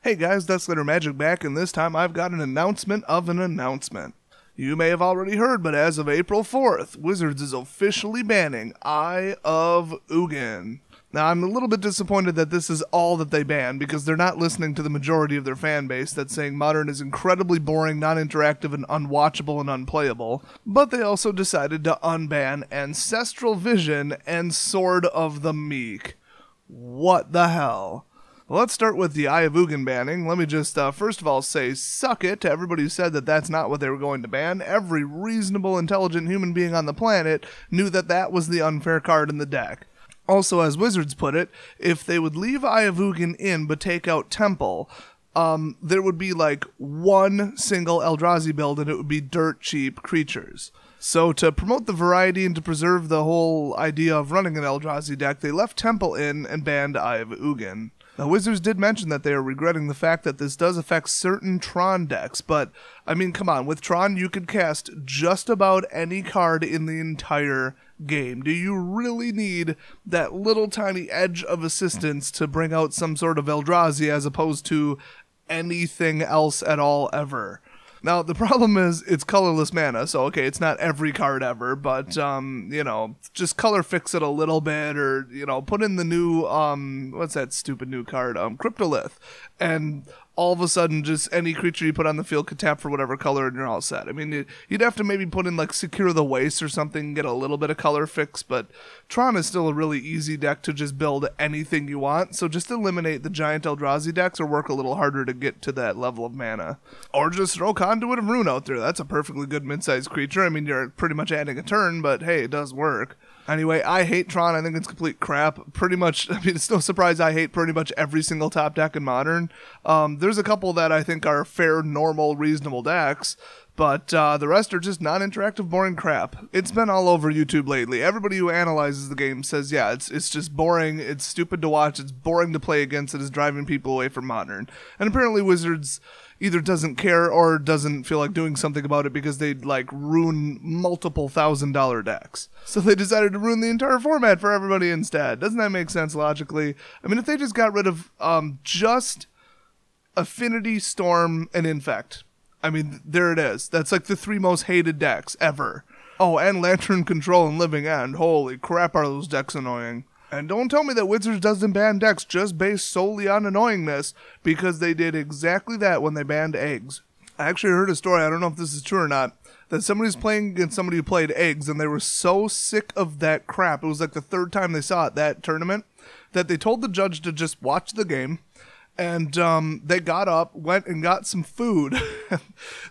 Hey guys, Deathslayer Magic back, and this time I've got an announcement of an announcement. You may have already heard, but as of April 4th, Wizards is officially banning Eye of Ugin. Now, I'm a little bit disappointed that this is all that they ban, because they're not listening to the majority of their fan base that's saying Modern is incredibly boring, non-interactive, and unwatchable and unplayable, but they also decided to unban Ancestral Vision and Sword of the Meek. What the hell? Well, let's start with the Eye of Ogin banning. Let me just first of all say suck it to everybody who said that that's not what they were going to ban. Every reasonable, intelligent human being on the planet knew that that was the unfair card in the deck. Also, as Wizards put it, if they would leave Eye of Ugin in but take out Temple, there would be like one single Eldrazi build and it would be dirt cheap creatures. So to promote the variety and to preserve the whole idea of running an Eldrazi deck, they left Temple in and banned Eye of Ugin. Now, Wizards did mention that they are regretting the fact that this does affect certain Tron decks, but, I mean, come on, with Tron you could cast just about any card in the entire game. Do you really need that little tiny edge of assistance to bring out some sort of Eldrazi as opposed to anything else at all ever? Now, the problem is it's colorless mana, so okay, it's not every card ever, but, you know, just color fix it a little bit, or, you know, put in the new, what's that stupid new card, Cryptolith, and all of a sudden just any creature you put on the field could tap for whatever color and you're all set. I mean, you'd have to maybe put in, like, Secure the Waste or something, get a little bit of color fix, but Tron is still a really easy deck to just build anything you want, so just eliminate the giant Eldrazi decks or work a little harder to get to that level of mana. Or just throw Conduit of Ruin out there. That's a perfectly good mid-sized creature. I mean, you're pretty much adding a turn, but hey, it does work. Anyway, I hate Tron. I think it's complete crap. Pretty much, I mean, it's no surprise I hate pretty much every single top deck in Modern. There's a couple that I think are fair, normal, reasonable decks, but the rest are just non-interactive, boring crap. It's been all over YouTube lately. Everybody who analyzes the game says, yeah, it's just boring, it's stupid to watch, it's boring to play against, it is driving people away from Modern. And apparently Wizards either doesn't care or doesn't feel like doing something about it because they'd like ruin multiple $1,000 decks. So they decided to ruin the entire format for everybody instead. Doesn't that make sense logically? I mean, if they just got rid of just Affinity, Storm, and Infect, I mean, there it is. That's like the 3 most hated decks ever. Oh, and Lantern Control and Living End. Holy crap, are those decks annoying. And don't tell me that Wizards doesn't ban decks just based solely on annoyingness, because they did exactly that when they banned eggs. I actually heard a story, I don't know if this is true or not, that somebody's playing against somebody who played eggs, and they were so sick of that crap, it was like the 3rd time they saw it, that tournament, that they told the judge to just watch the game, and they got up, went and got some food.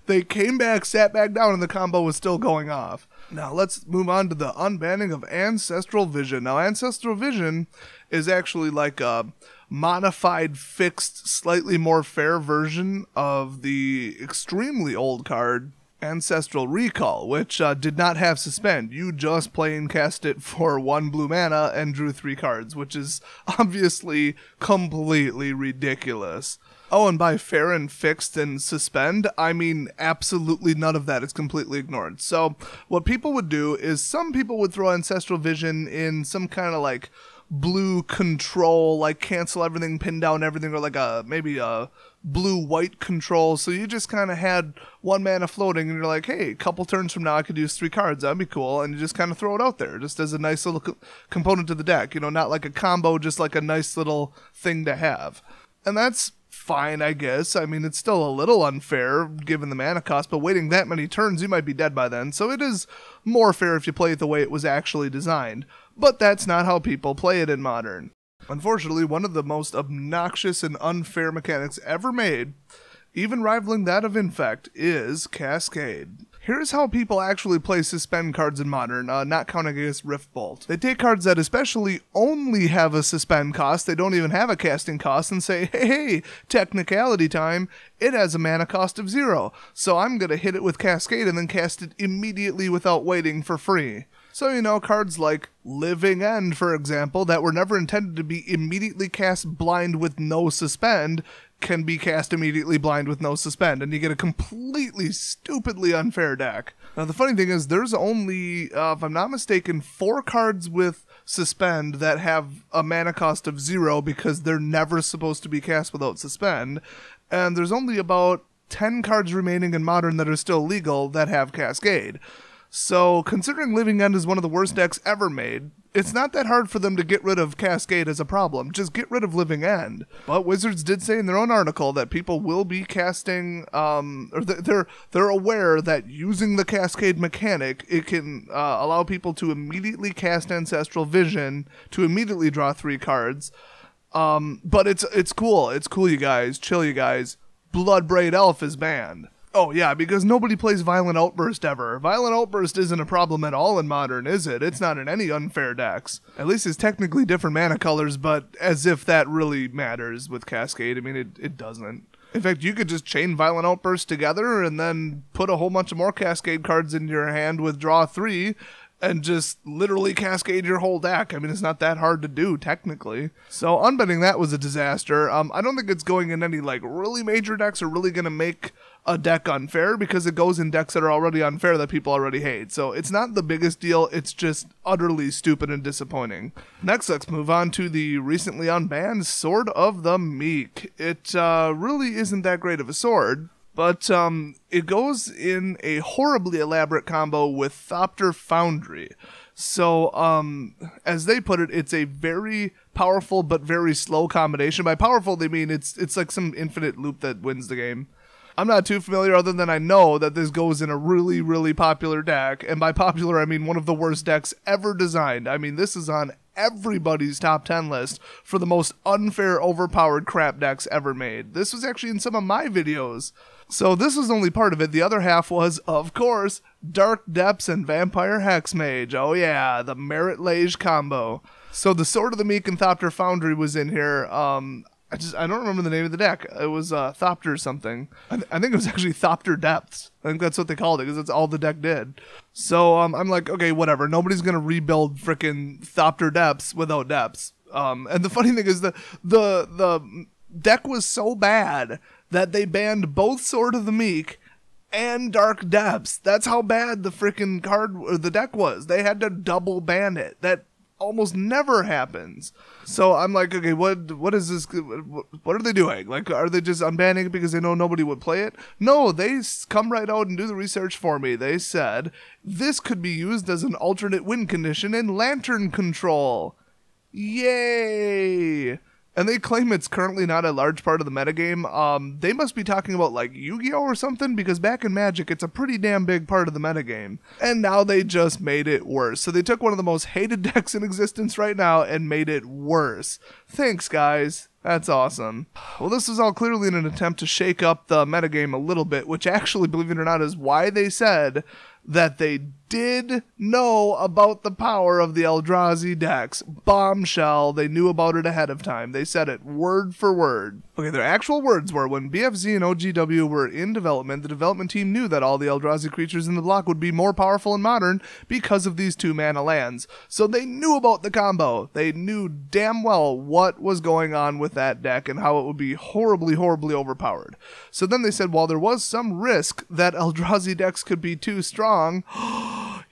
They came back, sat back down, and the combo was still going off. Now let's move on to the unbanning of Ancestral Vision. Now Ancestral Vision is actually like a modified, fixed, slightly more fair version of the extremely old card Ancestral Recall, which did not have Suspend. You just plain cast it for 1 blue mana and drew 3 cards, which is obviously completely ridiculous. Oh, and by fair and fixed and suspend, I mean absolutely none of that is completely ignored. So what people would do is some people would throw Ancestral Vision in some kind of like blue control, like cancel everything, pin down everything, or like maybe a blue-white control. So you just kind of had 1 mana floating and you're like, hey, a couple turns from now I could use 3 cards. That'd be cool. And you just kind of throw it out there just as a nice little component to the deck. You know, not like a combo, just like a nice little thing to have. And that's fine, I guess. I mean, it's still a little unfair given the mana cost, but waiting that many turns, you might be dead by then. So it is more fair if you play it the way it was actually designed. But that's not how people play it in Modern. Unfortunately, one of the most obnoxious and unfair mechanics ever made, even rivaling that of Infect, is Cascade. Here's how people actually play Suspend cards in Modern, not counting against Rift Bolt. They take cards that especially only have a Suspend cost, they don't even have a casting cost, and say, hey, technicality time, it has a mana cost of 0, so I'm going to hit it with Cascade and then cast it immediately without waiting for free. So, you know, cards like Living End, for example, that were never intended to be immediately cast blind with no Suspend, can be cast immediately blind with no Suspend, and you get a completely stupidly unfair deck. Now, the funny thing is, there's only, if I'm not mistaken, 4 cards with Suspend that have a mana cost of 0 because they're never supposed to be cast without Suspend. And there's only about 10 cards remaining in Modern that are still legal that have Cascade. So, considering Living End is one of the worst decks ever made, it's not that hard for them to get rid of Cascade as a problem. Just get rid of Living End. But Wizards did say in their own article that people will be casting, or they're aware that using the Cascade mechanic, it can allow people to immediately cast Ancestral Vision to immediately draw 3 cards. But it's cool. It's cool, you guys. Chill, you guys. Bloodbraid Elf is banned. Oh, yeah, because nobody plays Violent Outburst ever. Violent Outburst isn't a problem at all in Modern, is it? It's not in any unfair decks. At least it's technically different mana colors, but as if that really matters with Cascade. I mean, it doesn't. In fact, you could just chain Violent Outburst together and then put a whole bunch of more Cascade cards in your hand with draw 3 and just literally Cascade your whole deck. I mean, it's not that hard to do, technically. So, unbanning that was a disaster. I don't think it's going in any, like, really major decks or really going to make a deck unfair, because it goes in decks that are already unfair that people already hate. So it's not the biggest deal, it's just utterly stupid and disappointing. Next, let's move on to the recently unbanned Sword of the Meek. It really isn't that great of a sword, but it goes in a horribly elaborate combo with Thopter Foundry. So, as they put it, it's a very powerful but very slow combination. By powerful, they mean it's like some infinite loop that wins the game. I'm not too familiar, other than I know that this goes in a really, really popular deck. And by popular, I mean one of the worst decks ever designed. I mean, this is on everybody's top 10 list for the most unfair, overpowered crap decks ever made. This was actually in some of my videos. So this was only part of it. The other half was, of course, Dark Depths and Vampire Hexmage. Oh yeah, the Merit Lage combo. So the Sword of the Meek and Thopter Foundry was in here. I don't remember the name of the deck. It was Thopter something. I think it was actually Thopter Depths. I think that's what they called it, because that's all the deck did. So I'm like, okay, whatever. Nobody's going to rebuild frickin' Thopter Depths without Depths. And the funny thing is the deck was so bad that they banned both Sword of the Meek and Dark Depths. That's how bad the frickin' card or the deck was. They had to double ban it. That almost never happens. So I'm like, okay, what is this? What are they doing? Like, are they just unbanning it because they know nobody would play it? No, they come right out and do the research for me. They said this could be used as an alternate win condition in Lantern Control. Yay! And they claim it's currently not a large part of the metagame. They must be talking about, like, Yu-Gi-Oh! Or something, because back in Magic, it's a pretty damn big part of the metagame. And now they just made it worse. So they took one of the most hated decks in existence right now and made it worse. Thanks, guys. That's awesome. Well, this is all clearly in an attempt to shake up the metagame a little bit, which actually, believe it or not, is why they said that they did know about the power of the Eldrazi decks. Bombshell. They knew about it ahead of time. They said it word for word. Okay, their actual words were, when BFZ and OGW were in development, the development team knew that all the Eldrazi creatures in the block would be more powerful in Modern because of these 2-mana lands. So they knew about the combo. They knew damn well what was going on with that deck and how it would be horribly, horribly overpowered. So then they said, while there was some risk that Eldrazi decks could be too strong,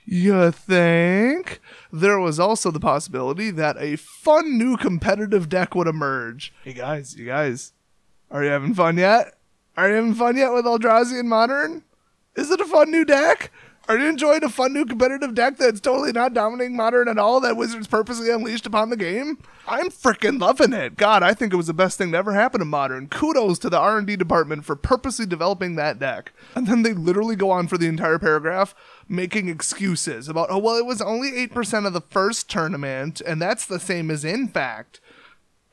you think? There was also the possibility that a fun new competitive deck would emerge. Hey guys, you guys, are you having fun yet? Are you having fun yet with Eldrazi in Modern? Is it a fun new deck? Are you enjoying a fun new competitive deck that's totally not dominating Modern at all, that Wizards purposely unleashed upon the game? I'm freaking loving it. God, I think it was the best thing to ever happen in Modern. Kudos to the R&D department for purposely developing that deck. And then they literally go on for the entire paragraph making excuses about, oh, well, it was only 8% of the first tournament, and that's the same as in fact.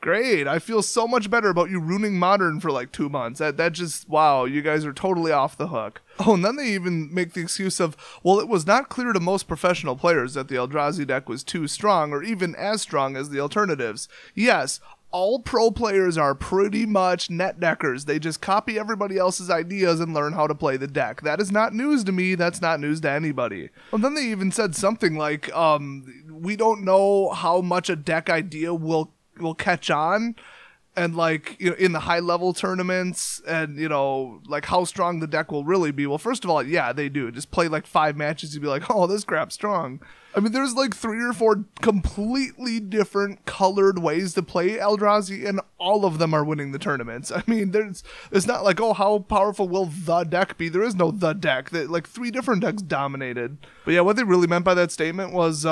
Great. I feel so much better about you ruining Modern for like 2 months. That just, wow, you guys are totally off the hook. Oh, and then they even make the excuse of, well, it was not clear to most professional players that the Eldrazi deck was too strong or even as strong as the alternatives. Yes, all pro players are pretty much net deckers. They just copy everybody else's ideas and learn how to play the deck. That is not news to me. That's not news to anybody. Well, then they even said something like, we don't know how much a deck idea will catch on. and like, you know, in the high level tournaments, and you know, like how strong the deck will really be. Well, first of all, yeah, they do. Just play like 5 matches, you'd be like, oh, this crap's strong. I mean, there's like 3 or 4 completely different colored ways to play Eldrazi, and all of them are winning the tournaments. I mean, it's not like, oh, how powerful will the deck be? There is no the deck. Like 3 different decks dominated. But yeah, what they really meant by that statement was,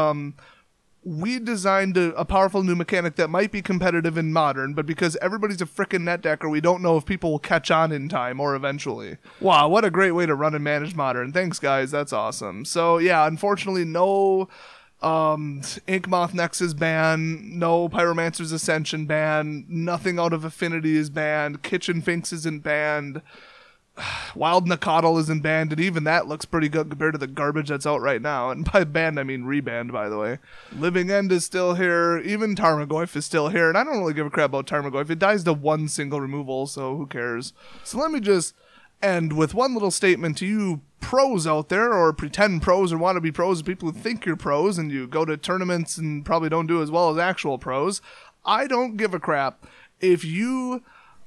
we designed a powerful new mechanic that might be competitive in Modern, but because everybody's a frickin' net decker, we don't know if people will catch on in time or eventually. Wow, what a great way to run and manage Modern. Thanks, guys. That's awesome. So, yeah, unfortunately, no Inkmoth Nexus ban, no Pyromancer's Ascension ban, nothing out of Affinity is banned, Kitchen Finks isn't banned, Wild Nakatl isn't banned, and even that looks pretty good compared to the garbage that's out right now. And by banned, I mean rebanned, by the way. Living End is still here. Even Tarmogoyf is still here. And I don't really give a crap about Tarmogoyf. It dies to 1 single removal, so who cares? So let me just end with one little statement to you pros out there, or pretend pros or want to be pros, people who think you're pros and you go to tournaments and probably don't do as well as actual pros. I don't give a crap if you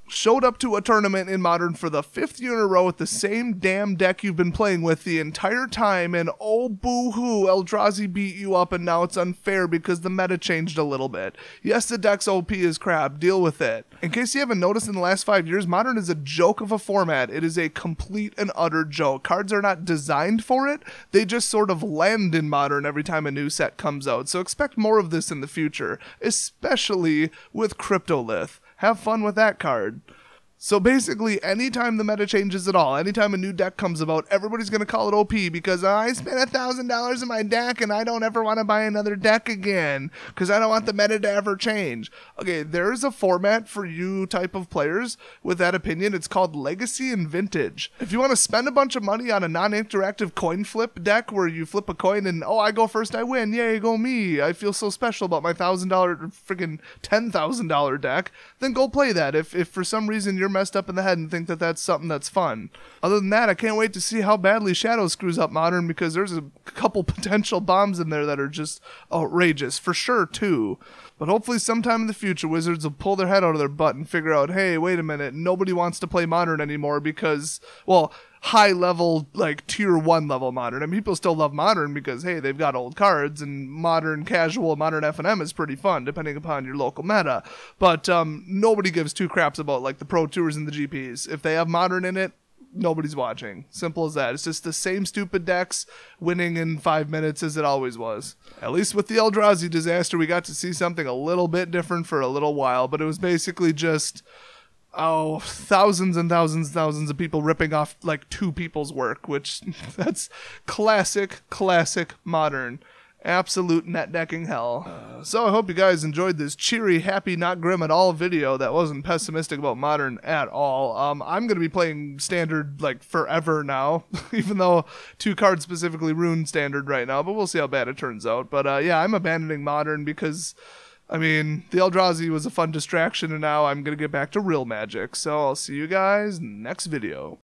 showed up to a tournament in Modern for the 5th year in a row with the same damn deck you've been playing with the entire time, and oh boo-hoo, Eldrazi beat you up and now it's unfair because the meta changed a little bit. Yes, the deck's OP is crap, deal with it. In case you haven't noticed, in the last 5 years, Modern is a joke of a format. It is a complete and utter joke. Cards are not designed for it, they just sort of land in Modern every time a new set comes out, so expect more of this in the future, especially with Cryptolith. Have fun with that card. So basically, anytime the meta changes at all, anytime a new deck comes about, everybody's going to call it OP because I spent $1,000 in my deck and I don't ever want to buy another deck again because I don't want the meta to ever change. Okay, there's a format for you type of players with that opinion. It's called Legacy and Vintage. If you want to spend a bunch of money on a non-interactive coin flip deck where you flip a coin and, oh, I go first, I win. Yay, go me. I feel so special about my $1,000, freaking $10,000 deck, then go play that. If for some reason you're messed up in the head and think that that's something that's fun. Other than that, I can't wait to see how badly Shadow screws up Modern, because there's a couple potential bombs in there that are just outrageous, for sure too. But hopefully sometime in the future, Wizards will pull their head out of their butt and figure out, hey, wait a minute, nobody wants to play Modern anymore because, well, high level, like tier 1 level Modern. I mean, people still love Modern because, hey, they've got old cards, and Modern casual, Modern F&M is pretty fun depending upon your local meta. But nobody gives 2 craps about like the Pro Tours and the GPs. If they have Modern in it, nobody's watching. Simple as that. It's just the same stupid decks winning in 5 minutes as it always was. At least with the Eldrazi disaster, we got to see something a little bit different for a little while, but it was basically just, thousands and thousands and thousands of people ripping off like 2 people's work, which that's classic Modern. Absolute net decking hell. So I hope you guys enjoyed this cheery, happy, not grim at all video that wasn't pessimistic about Modern at all. I'm going to be playing Standard like forever now, even though 2 cards specifically ruin Standard right now, but we'll see how bad it turns out. But yeah, I'm abandoning Modern because, I mean, the Eldrazi was a fun distraction, and now I'm going to get back to real Magic. So I'll see you guys next video.